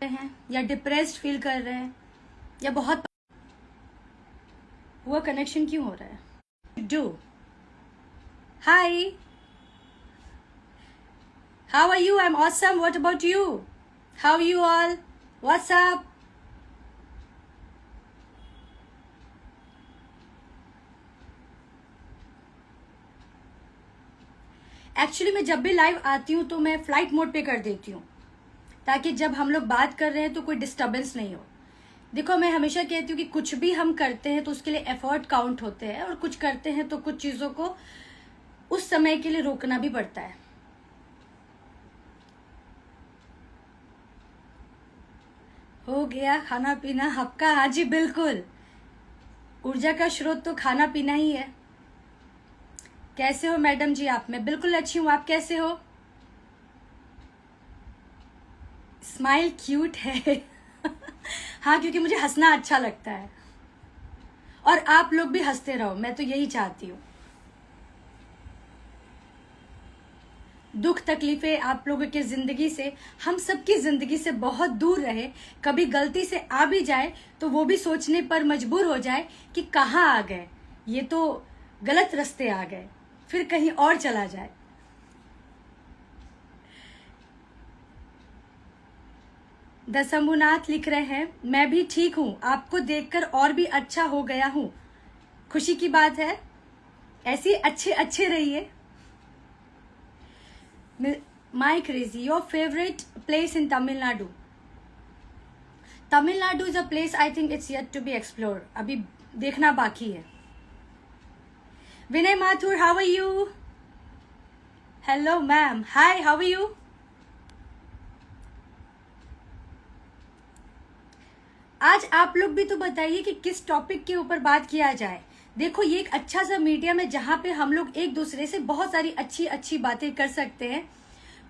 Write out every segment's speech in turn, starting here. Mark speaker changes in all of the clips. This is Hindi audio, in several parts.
Speaker 1: हैं या डिप्रेस्ड फील कर रहे हैं या बहुत हुआ कनेक्शन क्यों हो रहा है? Do hi, how are you? I am awesome. What about you? How you all? What's up? Actually मैं जब भी लाइव आती हूँ तो मैं फ्लाइट मोड पे कर देती हूँ ताकि जब हम लोग बात कर रहे हैं तो कोई डिस्टर्बेंस नहीं हो. देखो, मैं हमेशा कहती हूँ कि कुछ भी हम करते हैं तो उसके लिए एफर्ट काउंट होते हैं और कुछ करते हैं तो कुछ चीजों को उस समय के लिए रोकना भी पड़ता है. हो गया खाना पीना आपका? हाँ जी बिल्कुल. ऊर्जा का स्रोत तो खाना पीना ही है. कैसे हो मैडम जी आप? मैं बिल्कुल अच्छी हूँ. आप कैसे हो? स्माइल क्यूट है. हाँ, क्योंकि मुझे हंसना अच्छा लगता है और आप लोग भी हंसते रहो. मैं तो यही चाहती हूँ. दुख तकलीफें आप लोगों की जिंदगी से, हम सबकी जिंदगी से बहुत दूर रहे. कभी गलती से आ भी जाए तो वो भी सोचने पर मजबूर हो जाए कि कहाँ आ गए, ये तो गलत रास्ते आ गए, फिर कहीं और चला जाए. दशंभुनाथ लिख रहे हैं, मैं भी ठीक हूं, आपको देखकर और भी अच्छा हो गया हूं. खुशी की बात है. ऐसे अच्छे रहिए. My crazy, your favourite place in Tamil Nadu? Tamil Nadu is a place I think it's yet to be explore. अभी देखना बाकी है. Vinay Mathur, how are you? Hello ma'am. Hi, how are you? आज आप लोग भी तो बताइए कि किस टॉपिक के ऊपर बात किया जाए. देखो, ये एक अच्छा सा मीडियम है जहां पे हम लोग एक दूसरे से बहुत सारी अच्छी अच्छी बातें कर सकते हैं.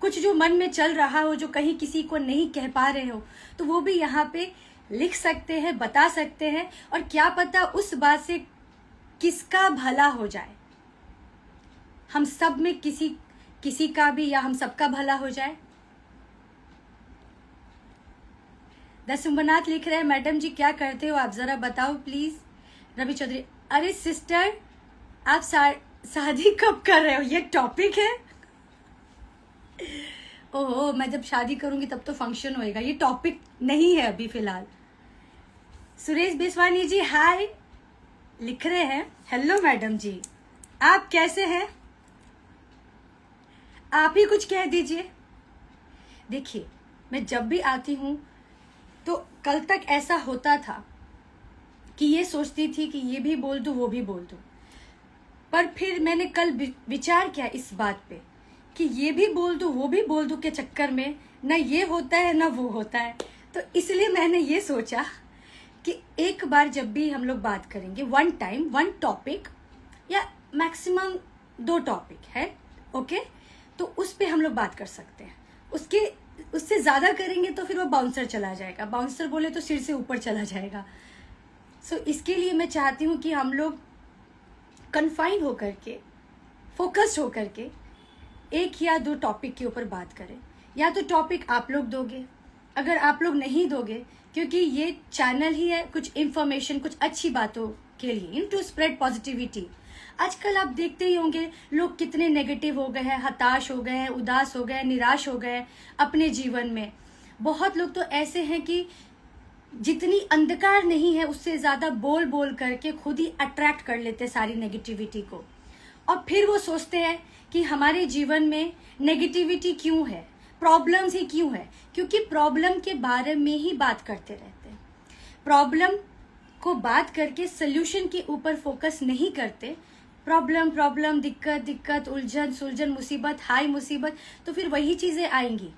Speaker 1: कुछ जो मन में चल रहा हो, जो कहीं किसी को नहीं कह पा रहे हो, तो वो भी यहाँ पे लिख सकते हैं, बता सकते हैं. और क्या पता उस बात से किसका भला हो जाए. हम सब में किसी का भी या हम सबका भला हो जाए. दशुम्बनाथ लिख रहे हैं, मैडम जी क्या करते हो आप, जरा बताओ प्लीज. रवि चौधरी, अरे सिस्टर आप शादी कब कर रहे हो? ये टॉपिक है? ओहो, मैं जब शादी करूंगी तब तो फंक्शन होएगा. ये टॉपिक नहीं है अभी फिलहाल. सुरेश बेसवानी जी हाय लिख रहे हैं. हेलो मैडम जी, आप कैसे हैं? आप ही कुछ कह दीजिए. देखिए, मैं जब भी आती हूं तो कल तक ऐसा होता था कि ये सोचती थी कि ये भी बोल दूं वो भी बोल दूं, पर फिर मैंने कल विचार किया इस बात पे कि ये भी बोल दूं वो भी बोल दूं के चक्कर में ना ये होता है ना वो होता है. तो इसलिए मैंने ये सोचा कि एक बार जब भी हम लोग बात करेंगे, वन टाइम वन टॉपिक या मैक्सिमम 2 टॉपिक है, ओके, तो उस पे हम लोग बात कर सकते हैं. उससे ज्यादा करेंगे तो फिर वो बाउंसर चला जाएगा. बाउंसर बोले तो सिर से ऊपर चला जाएगा. सो इसके लिए मैं चाहती हूँ कि हम लोग कन्फाइंड होकर के, फोकस्ड होकर के 1 या 2 टॉपिक के ऊपर बात करें. या तो टॉपिक आप लोग दोगे, अगर आप लोग नहीं दोगे, क्योंकि ये चैनल ही है कुछ इंफॉर्मेशन, कुछ अच्छी बातों के लिए, इन टू स्प्रेड पॉजिटिविटी. आजकल आप देखते ही होंगे लोग कितने नेगेटिव हो गए हैं, हताश हो गए हैं, उदास हो गए, निराश हो गए अपने जीवन में. बहुत लोग तो ऐसे हैं कि जितनी अंधकार नहीं है उससे ज्यादा बोल बोल करके खुद ही अट्रैक्ट कर लेते सारी नेगेटिविटी को. और फिर वो सोचते हैं कि हमारे जीवन में नेगेटिविटी क्यों है, प्रॉब्लम्स ही क्यों है, क्योंकि प्रॉब्लम के बारे में ही बात करते रहते हैं. प्रॉब्लम को बात करके सोल्यूशन के ऊपर फोकस नहीं करते. प्रॉब्लम, दिक्कत, उलझन सुलझन, मुसीबत, हाय मुसीबत, तो फिर वही चीजें आएंगी.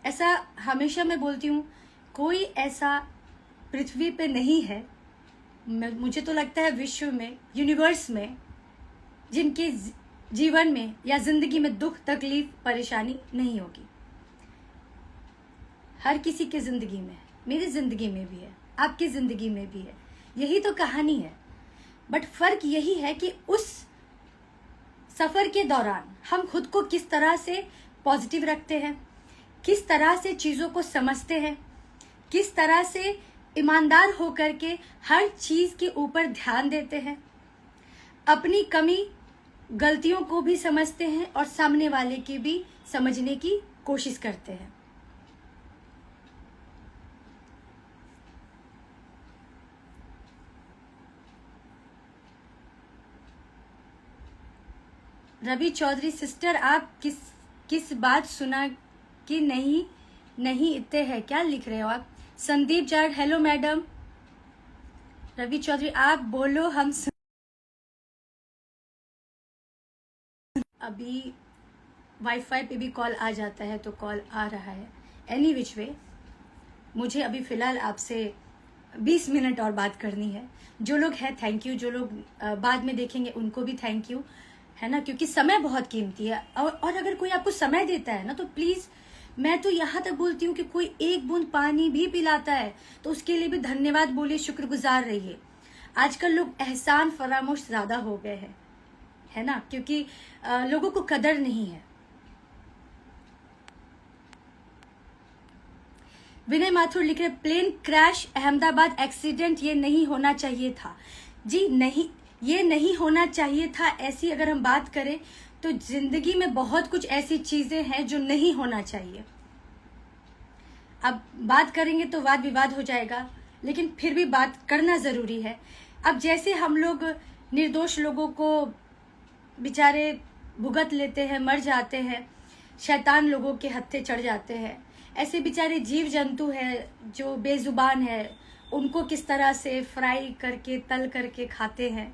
Speaker 1: ऐसा हमेशा मैं बोलती हूँ, कोई ऐसा पृथ्वी पे नहीं है, मुझे तो लगता है विश्व में, यूनिवर्स में, जिनके जीवन में या जिंदगी में दुख तकलीफ परेशानी नहीं होगी. हर किसी के जिंदगी में, मेरी जिंदगी में भी है, आपकी जिंदगी में भी है. यही तो कहानी है. बट फर्क यही है कि उस सफर के दौरान हम खुद को किस तरह से पॉजिटिव रखते हैं, किस तरह से चीजों को समझते हैं, किस तरह से ईमानदार होकर के हर चीज के ऊपर ध्यान देते हैं, अपनी कमी गलतियों को भी समझते हैं और सामने वाले की भी समझने की कोशिश करते हैं। रवि चौधरी सिस्टर, आप किस बात सुना कि नहीं इतने हैं, क्या लिख रहे हो आप? Sandeep Jat, hello madam. रवि चौधरी, आप बोलो, हम अभी वाईफाई पे भी कॉल आ जाता है तो कॉल आ रहा है। एनी विच वे, मुझे अभी फिलहाल आपसे 20 मिनट और बात करनी है। जो लोग हैं थैंक यू, जो लोग बाद में देखेंगे उनको भी थैंक यू, है ना, क्योंकि समय बहुत कीमती है। और अगर कोई आपको समय देता है ना तो प्लीज, मैं तो यहाँ तक बोलती हूँ कि कोई एक बूंद पानी भी पिलाता है तो उसके लिए भी धन्यवाद बोलिए, शुक्रगुजार रहिए। आजकल लोग एहसान फरामोश ज्यादा हो गए हैं, है ना, क्योंकि लोगों को कदर नहीं है। विनय माथुर लिख रहे, प्लेन क्रैश अहमदाबाद एक्सीडेंट, ये नहीं होना चाहिए था। जी नहीं, ये नहीं होना चाहिए था। ऐसी अगर हम बात करें तो जिंदगी में बहुत कुछ ऐसी चीजें हैं जो नहीं होना चाहिए। अब बात करेंगे तो वाद विवाद हो जाएगा, लेकिन फिर भी बात करना जरूरी है। अब जैसे हम लोग निर्दोष लोगों को बेचारे भुगत लेते हैं, मर जाते हैं, शैतान लोगों के हत्थे चढ़ जाते हैं, ऐसे बेचारे जीव जंतु है जो बेजुबान है, उनको किस तरह से फ्राई करके तल करके खाते हैं।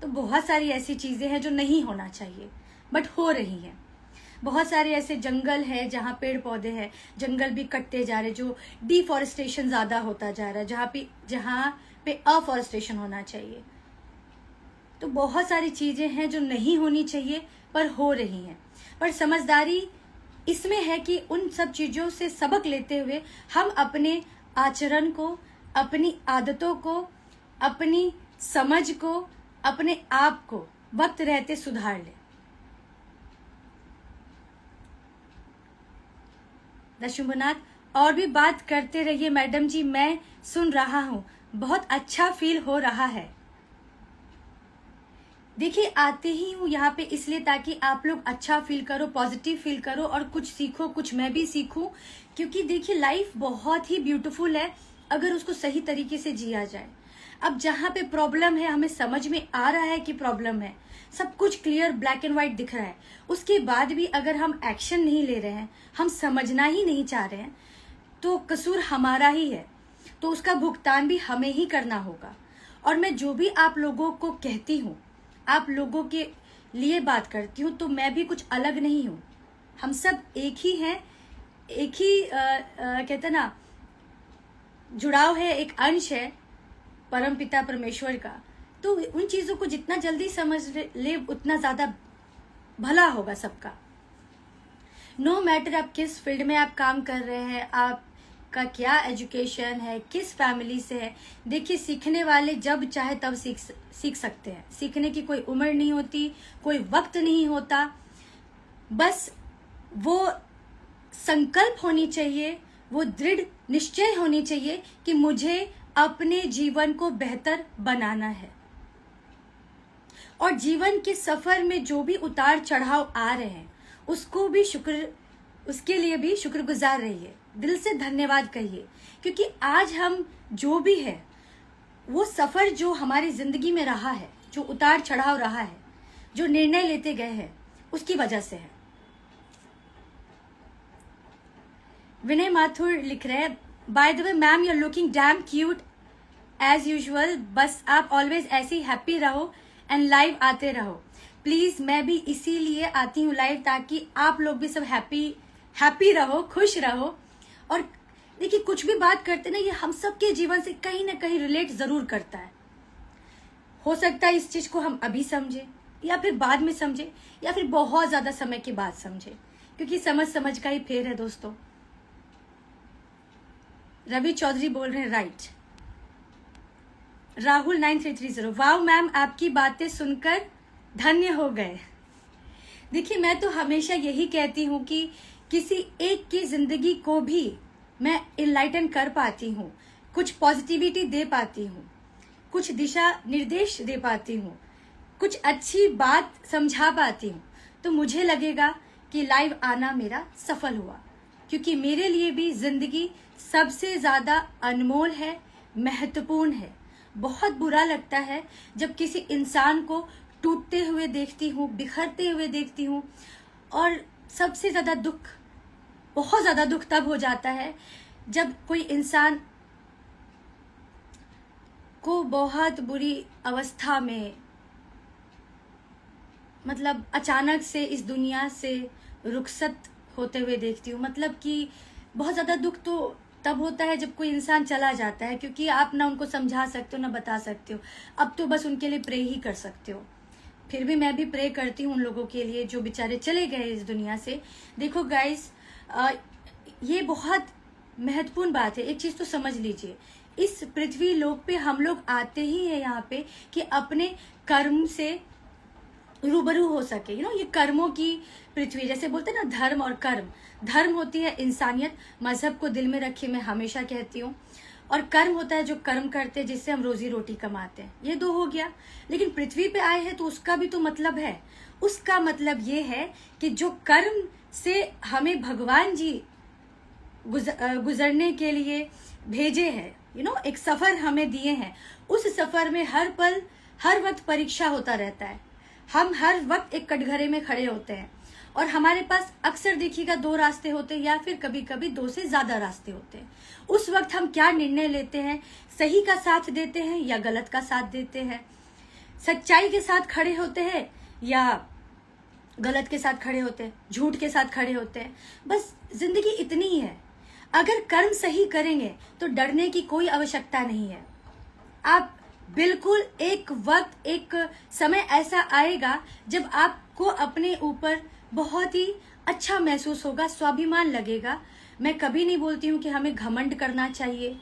Speaker 1: तो बहुत सारी ऐसी चीजें हैं जो नहीं होना चाहिए बट हो रही हैं। बहुत सारे ऐसे जंगल है जहाँ पेड़ पौधे हैं, जंगल भी कटते जा रहे, जो डिफॉरेस्टेशन ज्यादा होता जा रहा है, जहाँ पे अफॉरेस्टेशन होना चाहिए। तो बहुत सारी चीजें हैं जो नहीं होनी चाहिए पर हो रही हैं। पर समझदारी इसमें है कि उन सब चीजों से सबक लेते हुए हम अपने आचरण को, अपनी आदतों को, अपनी समझ को, अपने आप को वक्त रहते सुधार ले। शुंभनाथ, और भी बात करते रहिए मैडम जी, मैं सुन रहा हूँ, बहुत अच्छा फील हो रहा है। देखिए, आते ही हूँ यहाँ पे इसलिए ताकि आप लोग अच्छा फील करो, पॉजिटिव फील करो और कुछ सीखो, कुछ मैं भी सीखूं। क्योंकि देखिए, लाइफ बहुत ही ब्यूटीफुल है अगर उसको सही तरीके से जिया जाए। अब जहाँ पे प्रॉब्लम है, हमें समझ में आ रहा है कि प्रॉब्लम है, सब कुछ क्लियर ब्लैक एंड व्हाइट दिख रहा है, उसके बाद भी अगर हम एक्शन नहीं ले रहे हैं, हम समझना ही नहीं चाह रहे हैं, तो कसूर हमारा ही है, तो उसका भुगतान भी हमें ही करना होगा। और मैं जो भी आप लोगों को कहती हूँ, आप लोगों के लिए बात करती हूँ, तो मैं भी कुछ अलग नहीं हूँ। हम सब एक ही हैं, एक ही कहते ना, जुड़ाव है, एक अंश है परम पिता परमेश्वर का। तो उन चीजों को जितना जल्दी समझ ले उतना ज्यादा भला होगा सबका। नो मैटर आप किस फील्ड में आप काम कर रहे हैं, आपका क्या एजुकेशन है, किस फैमिली से है। देखिए, सीखने वाले जब चाहे तब सीख सकते हैं। सीखने की कोई उम्र नहीं होती, कोई वक्त नहीं होता, बस वो संकल्प होनी चाहिए, वो दृढ़ निश्चय होनी चाहिए कि मुझे अपने जीवन को बेहतर बनाना है। और जीवन के सफर में जो भी उतार चढ़ाव आ रहे हैं उसके लिए भी शुक्रगुजार रहिए, दिल से धन्यवाद कहिए। क्योंकि आज हम जो भी है, वो सफर जो हमारी जिंदगी में रहा है, जो उतार चढ़ाव रहा है, जो निर्णय लेते गए हैं, उसकी वजह से है। विनय माथुर लिख रहे हैं, by the way ma'am, you are looking damn cute as usual, बस आप ऑलवेज ऐसी हैप्पी रहो एंड लाइव आते रहो प्लीज। मैं भी इसीलिए आती हूँ लाइव, ताकि आप लोग भी सब हैप्पी रहो, खुश रहो। और देखिए, कुछ भी बात करते ना, ये हम सब के जीवन से कहीं ना कहीं रिलेट जरूर करता है। हो सकता है इस चीज को हम अभी समझे, या फिर बाद में समझे, या फिर बहुत ज्यादा समय के बाद समझे, क्योंकि समझ का ही फेर है दोस्तों। रवि चौधरी बोल रहे हैं, राइट। राहुल 9330, वाओ मैम, आपकी बातें सुनकर धन्य हो गए। देखिए, मैं तो हमेशा यही कहती हूँ कि किसी एक की जिंदगी को भी मैं इनलाइटन कर पाती हूँ, कुछ पॉजिटिविटी दे पाती हूँ, कुछ दिशा निर्देश दे पाती हूँ, कुछ अच्छी बात समझा पाती हूँ, तो मुझे लगेगा कि लाइव आना मेरा सफल हुआ। क्योंकि मेरे लिए भी जिंदगी सबसे ज़्यादा अनमोल है, महत्वपूर्ण है। बहुत बुरा लगता है जब किसी इंसान को टूटते हुए देखती हूँ, बिखरते हुए देखती हूँ, और सबसे ज़्यादा दुख, बहुत ज़्यादा दुख तब हो जाता है जब कोई इंसान को बहुत बुरी अवस्था में, मतलब अचानक से इस दुनिया से रुखसत होते हुए देखती हूँ। मतलब कि बहुत ज़्यादा दुख तो तब होता है जब कोई इंसान चला जाता है, क्योंकि आप ना उनको समझा सकते हो ना बता सकते हो। अब तो बस उनके लिए प्रे ही कर सकते हो। फिर भी मैं भी प्रे करती हूँ उन लोगों के लिए जो बेचारे चले गए इस दुनिया से। देखो गाइस, ये बहुत महत्वपूर्ण बात है। एक चीज़ तो समझ लीजिए, इस पृथ्वी लोक पे हम लोग आते ही हैं यहाँ पे कि अपने कर्म से रूबरू हो सके। ये कर्मों की पृथ्वी, जैसे बोलते हैं ना धर्म और कर्म। धर्म होती है इंसानियत, मजहब को दिल में रखे मैं हमेशा कहती हूँ, और कर्म होता है जो कर्म करते हैं जिससे हम रोजी रोटी कमाते हैं। ये दो हो गया। लेकिन पृथ्वी पे आए हैं तो उसका भी तो मतलब है। उसका मतलब ये है कि जो कर्म से हमें भगवान जी गुजरने के लिए भेजे हैं, एक सफर हमें दिए हैं, उस सफर में हर पल हर वक्त परीक्षा होता रहता है। हम हर वक्त एक कटघरे में खड़े होते हैं, और हमारे पास अक्सर देखिएगा 2 रास्ते होते हैं, या फिर कभी कभी 2 से ज्यादा रास्ते होते हैं। उस वक्त हम क्या निर्णय लेते हैं? सही का साथ देते हैं या गलत का साथ देते हैं? सच्चाई के साथ खड़े होते हैं या गलत के साथ खड़े होते हैं, झूठ के साथ खड़े होते हैं? बस जिंदगी इतनी ही है। अगर कर्म सही करेंगे तो डरने की कोई आवश्यकता नहीं है। आप बिल्कुल एक वक्त, एक समय ऐसा आएगा जब आपको अपने ऊपर बहुत ही अच्छा महसूस होगा, स्वाभिमान लगेगा। मैं कभी नहीं बोलती हूँ कि हमें घमंड करना चाहिए,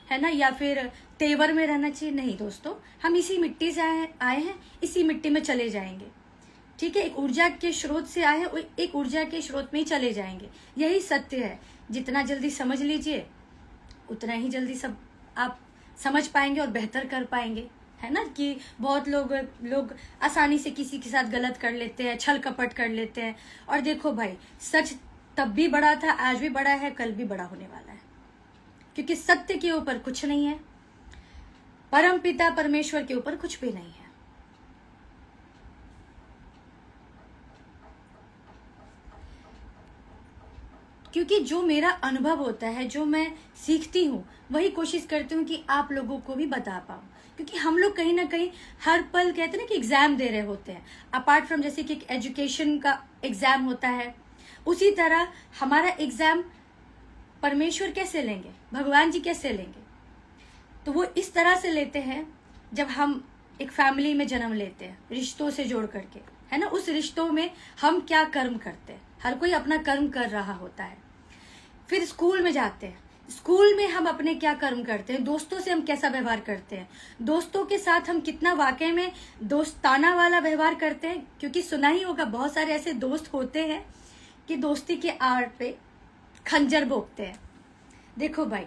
Speaker 1: है ना, या फिर तेवर में रहना चाहिए। नहीं दोस्तों, हम इसी मिट्टी से आए हैं, इसी मिट्टी में चले जाएंगे। ठीक है, एक ऊर्जा के स्रोत से आए हैं, एक ऊर्जा के स्रोत में ही चले जाएंगे। यही सत्य है। जितना जल्दी समझ लीजिए उतना ही जल्दी सब आप समझ पाएंगे और बेहतर कर पाएंगे, है ना। कि बहुत लोग आसानी से किसी के साथ गलत कर लेते हैं, छल कपट कर लेते हैं। और देखो भाई, सच तब भी बड़ा था, आज भी बड़ा है, कल भी बड़ा होने वाला है, क्योंकि सत्य के ऊपर कुछ नहीं है, परम पिता परमेश्वर के ऊपर कुछ भी नहीं है। क्योंकि जो मेरा अनुभव होता है, जो मैं सीखती हूँ, वही कोशिश करती हूँ कि आप लोगों को भी बता पाऊँ। क्योंकि हम लोग कहीं ना कहीं हर पल कहते हैं ना कि एग्जाम दे रहे होते हैं। अपार्ट फ्रॉम जैसे कि एजुकेशन का एग्जाम होता है, उसी तरह हमारा एग्जाम परमेश्वर कैसे लेंगे, भगवान जी कैसे लेंगे? तो वो इस तरह से लेते हैं जब हम एक फैमिली में जन्म लेते हैं, रिश्तों से जोड़ करके, है ना। उस रिश्तों में हम क्या कर्म करते हैं, हर कोई अपना कर्म कर रहा होता है। फिर स्कूल में जाते हैं, स्कूल में हम अपने क्या कर्म करते हैं, दोस्तों से हम कैसा व्यवहार करते हैं, दोस्तों के साथ हम कितना वाकई में दोस्ताना वाला व्यवहार करते हैं। क्योंकि सुना ही होगा, बहुत सारे ऐसे दोस्त होते हैं कि दोस्ती के आड़ पे खंजर भोंकते हैं। देखो भाई,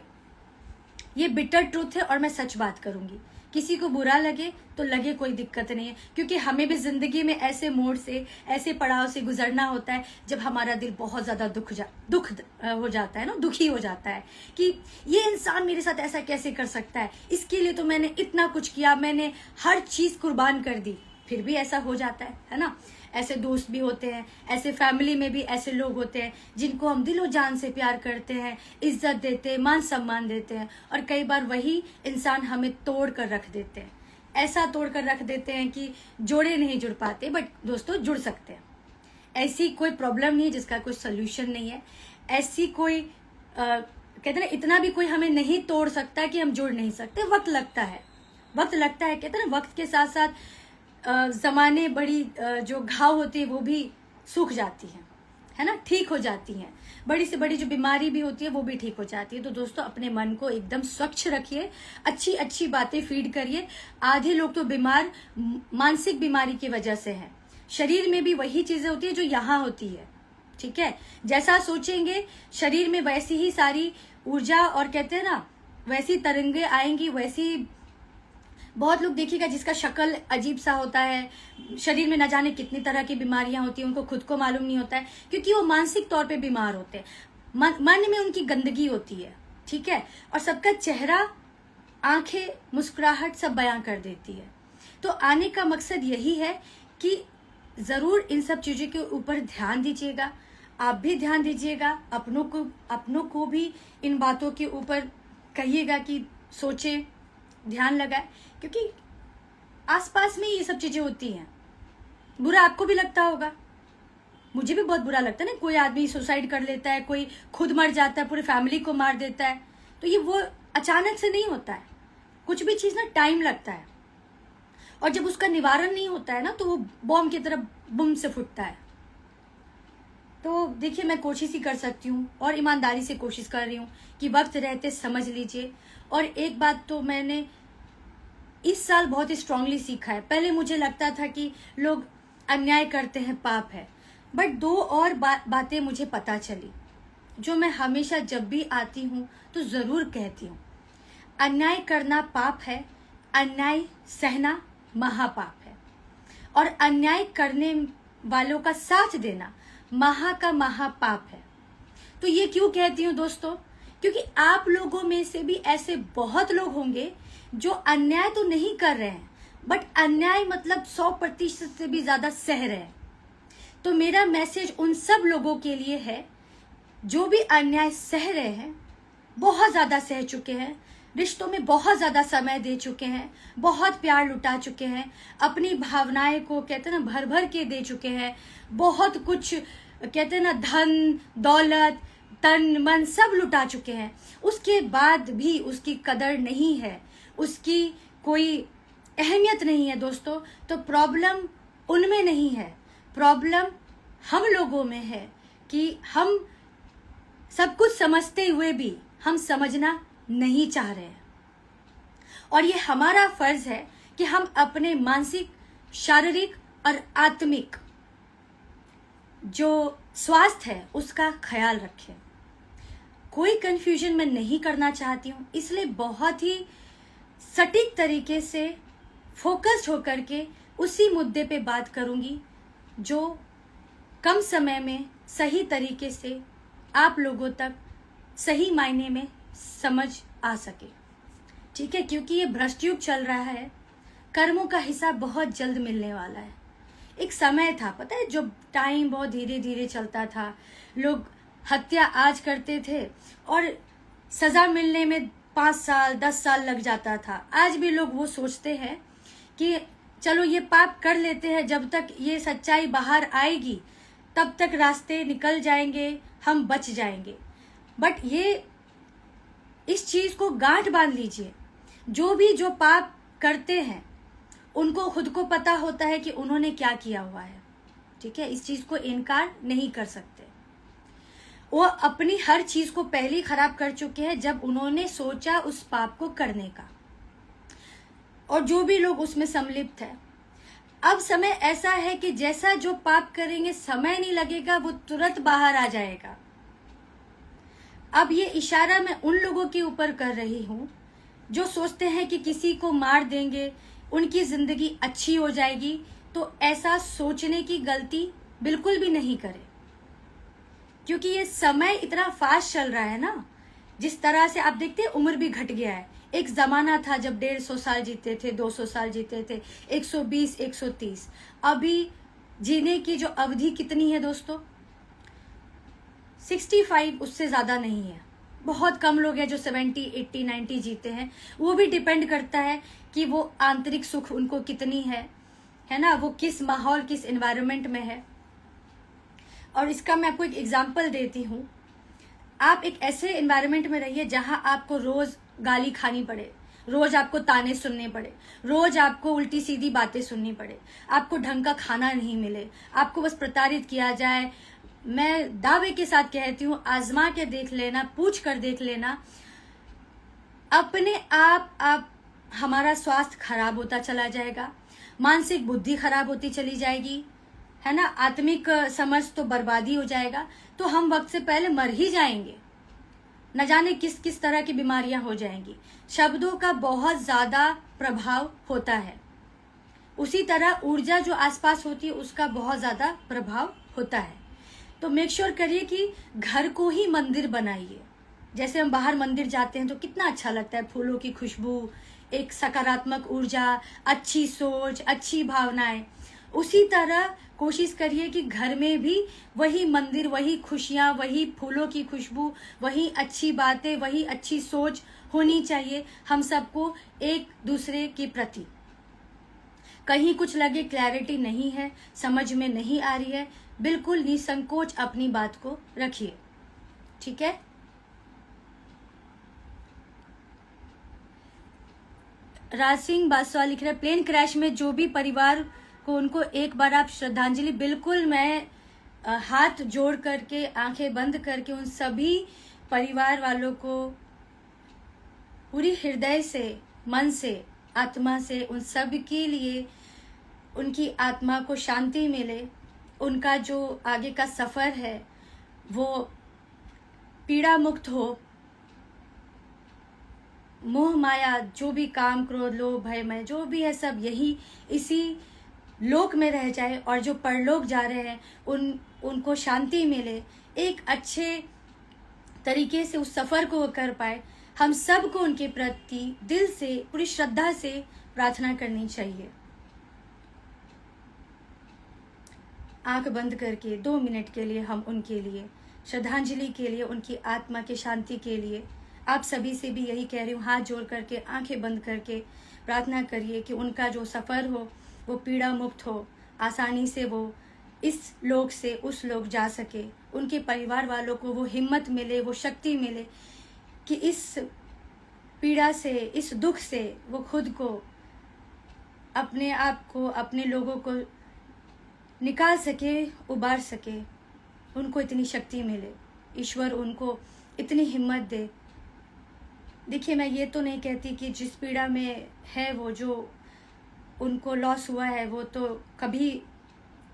Speaker 1: ये बिटर ट्रूथ है और मैं सच बात करूंगी। किसी को बुरा लगे तो लगे, कोई दिक्कत नहीं है, क्योंकि हमें भी जिंदगी में ऐसे मोड़ से, ऐसे पड़ाव से गुजरना होता है जब हमारा दिल बहुत ज्यादा दुख हो जाता है ना, दुखी हो जाता है कि ये इंसान मेरे साथ ऐसा कैसे कर सकता है, इसके लिए तो मैंने इतना कुछ किया, मैंने हर चीज कुर्बान कर दी, फिर भी ऐसा हो जाता है ना। ऐसे दोस्त भी होते हैं, ऐसे फैमिली में भी ऐसे लोग होते हैं जिनको हम दिलो जान से प्यार करते हैं, इज्जत देते हैं, मान सम्मान देते हैं, और कई बार वही इंसान हमें तोड़ कर रख देते हैं। ऐसा तोड़ कर रख देते हैं कि जोड़े नहीं जुड़ पाते, बट दोस्तों जुड़ सकते हैं। ऐसी कोई प्रॉब्लम नहीं है जिसका कोई सोल्यूशन नहीं है। ऐसी कोई कहते ना, इतना भी कोई हमें नहीं तोड़ सकता कि हम जुड़ नहीं सकते। वक्त लगता है, वक्त लगता है। कहते ना, वक्त के साथ साथ जमाने बड़ी जो घाव होती है वो भी सूख जाती है ना, ठीक हो जाती हैं। बड़ी से बड़ी जो बीमारी भी होती है वो भी ठीक हो जाती है। तो दोस्तों, अपने मन को एकदम स्वच्छ रखिए, अच्छी अच्छी बातें फीड करिए। आधे लोग तो बीमार मानसिक बीमारी की वजह से हैं। शरीर में भी वही चीजें होती है जो यहाँ होती है, ठीक है। जैसा सोचेंगे शरीर में वैसी ही सारी ऊर्जा और कहते हैं ना वैसी तरंगे आएंगी, वैसी बहुत लोग देखिएगा जिसका शक्ल अजीब सा होता है, शरीर में न जाने कितनी तरह की बीमारियां होती हैं, उनको खुद को मालूम नहीं होता है क्योंकि वो मानसिक तौर पे बीमार होते हैं, मन में उनकी गंदगी होती है, ठीक है। और सबका चेहरा, आंखें, मुस्कुराहट सब बयां कर देती है। तो आने का मकसद यही है कि जरूर इन सब चीजों के ऊपर ध्यान दीजिएगा, आप भी ध्यान दीजिएगा, अपनों को भी इन बातों के ऊपर कहिएगा कि सोचे, ध्यान लगाए, क्योंकि आसपास में ये सब चीजें होती हैं। बुरा आपको भी लगता होगा, मुझे भी बहुत बुरा लगता है ना, कोई आदमी सुसाइड कर लेता है, कोई खुद मर जाता है, पूरी फैमिली को मार देता है, तो ये वो अचानक से नहीं होता है, कुछ भी चीज ना टाइम लगता है, और जब उसका निवारण नहीं होता है ना तो वो बॉम्ब की तरह बुम से फूटता है। तो देखिए, मैं कोशिश ही कर सकती हूँ और ईमानदारी से कोशिश कर रही हूँ कि वक्त रहते समझ लीजिए। और एक बात तो मैंने इस साल बहुत ही स्ट्रांगली सीखा है। पहले मुझे लगता था कि लोग अन्याय करते हैं, पाप है, बट दो और बातें मुझे पता चली जो मैं हमेशा जब भी आती हूँ तो जरूर कहती हूँ। अन्याय करना पाप है, अन्याय सहना महापाप है, और अन्याय करने वालों का साथ देना महापाप है। तो ये क्यों कहती हूँ दोस्तों? क्योंकि आप लोगों में से भी ऐसे बहुत लोग होंगे जो अन्याय तो नहीं कर रहे हैं, बट अन्याय मतलब 100% से भी ज्यादा सह रहे हैं। तो मेरा मैसेज उन सब लोगों के लिए है जो भी अन्याय सह रहे हैं, बहुत ज्यादा सह चुके हैं, रिश्तों में बहुत ज्यादा समय दे चुके हैं, बहुत प्यार लुटा चुके हैं, अपनी भावनाएं को कहते हैं ना भर भर के दे चुके हैं, बहुत कुछ कहते हैं ना धन दौलत तन मन सब लुटा चुके हैं, उसके बाद भी उसकी कदर नहीं है, उसकी कोई अहमियत नहीं है दोस्तों। तो प्रॉब्लम उनमें नहीं है, प्रॉब्लम हम लोगों में है कि हम सब कुछ समझते हुए भी हम समझना नहीं चाह रहे हैं। और ये हमारा फर्ज है कि हम अपने मानसिक, शारीरिक और आत्मिक जो स्वास्थ्य है उसका ख्याल रखें। कोई कंफ्यूजन मैं नहीं करना चाहती हूँ, इसलिए बहुत ही सटीक तरीके से फोकस्ड होकर के उसी मुद्दे पे बात करूंगी जो कम समय में सही तरीके से आप लोगों तक सही मायने में समझ आ सके, ठीक है। क्योंकि ये भ्रष्ट युग चल रहा है, कर्मों का हिसाब बहुत जल्द मिलने वाला है। एक समय था, पता है, जो टाइम बहुत धीरे धीरे चलता था, लोग हत्या आज करते थे और सजा मिलने में 5 साल 10 साल लग जाता था। आज भी लोग वो सोचते हैं कि चलो ये पाप कर लेते हैं, जब तक ये सच्चाई बाहर आएगी तब तक रास्ते निकल जाएंगे, हम बच जाएंगे। बट ये इस चीज को गांठ बांध लीजिए, जो पाप करते हैं उनको खुद को पता होता है कि उन्होंने क्या किया हुआ है, ठीक है। इस चीज को इनकार नहीं कर सकते। वो अपनी हर चीज को पहले ही खराब कर चुके हैं जब उन्होंने सोचा उस पाप को करने का, और जो भी लोग उसमें सम्मिलित है। अब समय ऐसा है कि जैसा जो पाप करेंगे समय नहीं लगेगा, वो तुरंत बाहर आ जाएगा। अब ये इशारा मैं उन लोगों के ऊपर कर रही हूं जो सोचते हैं कि किसी को मार देंगे उनकी जिंदगी अच्छी हो जाएगी। तो ऐसा सोचने की गलती बिल्कुल भी नहीं करें, क्योंकि ये समय इतना फास्ट चल रहा है ना, जिस तरह से आप देखते हैं उम्र भी घट गया है। एक जमाना था जब 150 साल जीते थे, 200 साल जीते थे, 120 130। अभी जीने की जो अवधि कितनी है दोस्तों? 65, उससे ज्यादा नहीं है। बहुत कम लोग हैं जो 70 80 90 जीते हैं। वो भी डिपेंड करता है कि वो आंतरिक सुख उनको कितनी है ना, वो किस माहौल किस एनवायरनमेंट में है। और इसका मैं आपको एक एग्जांपल देती हूँ। आप एक ऐसे एनवायरनमेंट में रहिए जहां आपको रोज गाली खानी पड़े, रोज आपको ताने सुनने पड़े, रोज आपको उल्टी सीधी बातें सुननी पड़े, आपको ढंग का खाना नहीं मिले, आपको बस प्रताड़ित किया जाए। मैं दावे के साथ कहती हूँ, आजमा के देख लेना, पूछ कर देख लेना, अपने आप हमारा स्वास्थ्य खराब होता चला जाएगा, मानसिक बुद्धि खराब होती चली जाएगी, है ना, आत्मिक समझ तो बर्बादी हो जाएगा। तो हम वक्त से पहले मर ही जाएंगे। न जाने किस किस तरह की बीमारियां हो जाएंगी। शब्दों का बहुत ज्यादा प्रभाव होता है, उसी तरह ऊर्जा जो आसपास होती है उसका बहुत ज्यादा प्रभाव होता है। तो मेक श्योर करिए कि घर को ही मंदिर बनाइए। जैसे हम बाहर मंदिर जाते हैं तो कितना अच्छा लगता है, फूलों की खुशबू, एक सकारात्मक ऊर्जा, अच्छी सोच, अच्छी भावनाएं। उसी तरह कोशिश करिए कि घर में भी वही मंदिर, वही खुशियां, वही फूलों की खुशबू, वही अच्छी बातें, वही अच्छी सोच होनी चाहिए हम सबको एक दूसरे के प्रति। कहीं कुछ लगे क्लैरिटी नहीं है, समझ में नहीं आ रही है, बिल्कुल निसंकोच अपनी बात को रखिए, ठीक है। राज सिंह बादशाह लिख रहे, प्लेन क्रैश में जो भी परिवार को, उनको एक बार आप श्रद्धांजलि। बिल्कुल, मैं हाथ जोड़ करके, आंखें बंद करके उन सभी परिवार वालों को पूरी हृदय से, मन से, आत्मा से, उन सब के लिए उनकी आत्मा को शांति मिले, उनका जो आगे का सफर है वो पीड़ा मुक्त हो, मोह माया जो भी काम क्रोध लोभ भय मैं जो भी है सब यही इसी लोक में रह जाए, और जो परलोक जा रहे हैं उनको शांति मिले, एक अच्छे तरीके से उस सफर को कर पाए। हम सबको उनके प्रति दिल से, पूरी श्रद्धा से प्रार्थना करनी चाहिए। आंख बंद करके 2 मिनट के लिए हम उनके लिए श्रद्धांजलि के लिए, उनकी आत्मा की शांति के लिए आप सभी से भी यही कह रही हूँ, हाथ जोड़ करके, आंखें बंद करके प्रार्थना करिए कि उनका जो सफर हो वो पीड़ा मुक्त हो, आसानी से वो इस लोक से उस लोक जा सके, उनके परिवार वालों को वो हिम्मत मिले, वो शक्ति मिले कि इस पीड़ा से, इस दुख से वो खुद को, अपने आप को, अपने लोगों को निकाल सके, उबार सके, उनको इतनी शक्ति मिले, ईश्वर उनको इतनी हिम्मत दे। देखिए, मैं ये तो नहीं कहती कि जिस पीड़ा में है वो, जो उनको लॉस हुआ है वो तो कभी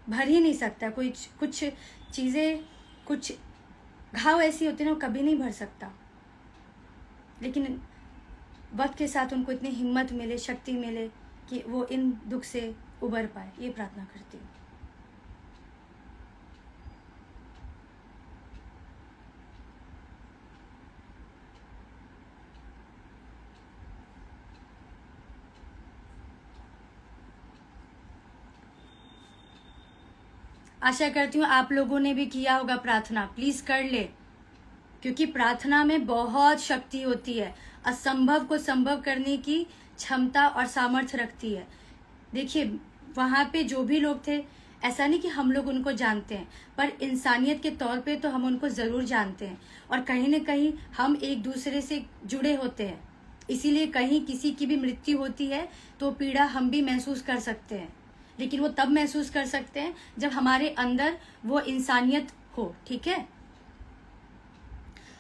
Speaker 1: भर ही नहीं सकता, कुछ चीज़ें, कुछ घाव ऐसी होती है ना, वो कभी नहीं भर सकता, लेकिन वक्त के साथ उनको इतनी हिम्मत मिले, शक्ति मिले कि वो इन दुख से उबर पाए, ये प्रार्थना करती हूँ। आशा करती हूँ आप लोगों ने भी किया होगा प्रार्थना, प्लीज कर ले, क्योंकि प्रार्थना में बहुत शक्ति होती है, असंभव को संभव करने की क्षमता और सामर्थ्य रखती है। देखिए, वहां पे जो भी लोग थे, ऐसा नहीं कि हम लोग उनको जानते हैं, पर इंसानियत के तौर पे तो हम उनको जरूर जानते हैं, और कहीं न कहीं हम एक दूसरे से जुड़े होते हैं, इसीलिए कहीं किसी की भी मृत्यु होती है तो पीड़ा हम भी महसूस कर सकते हैं, लेकिन वो तब महसूस कर सकते हैं जब हमारे अंदर वो इंसानियत हो, ठीक है।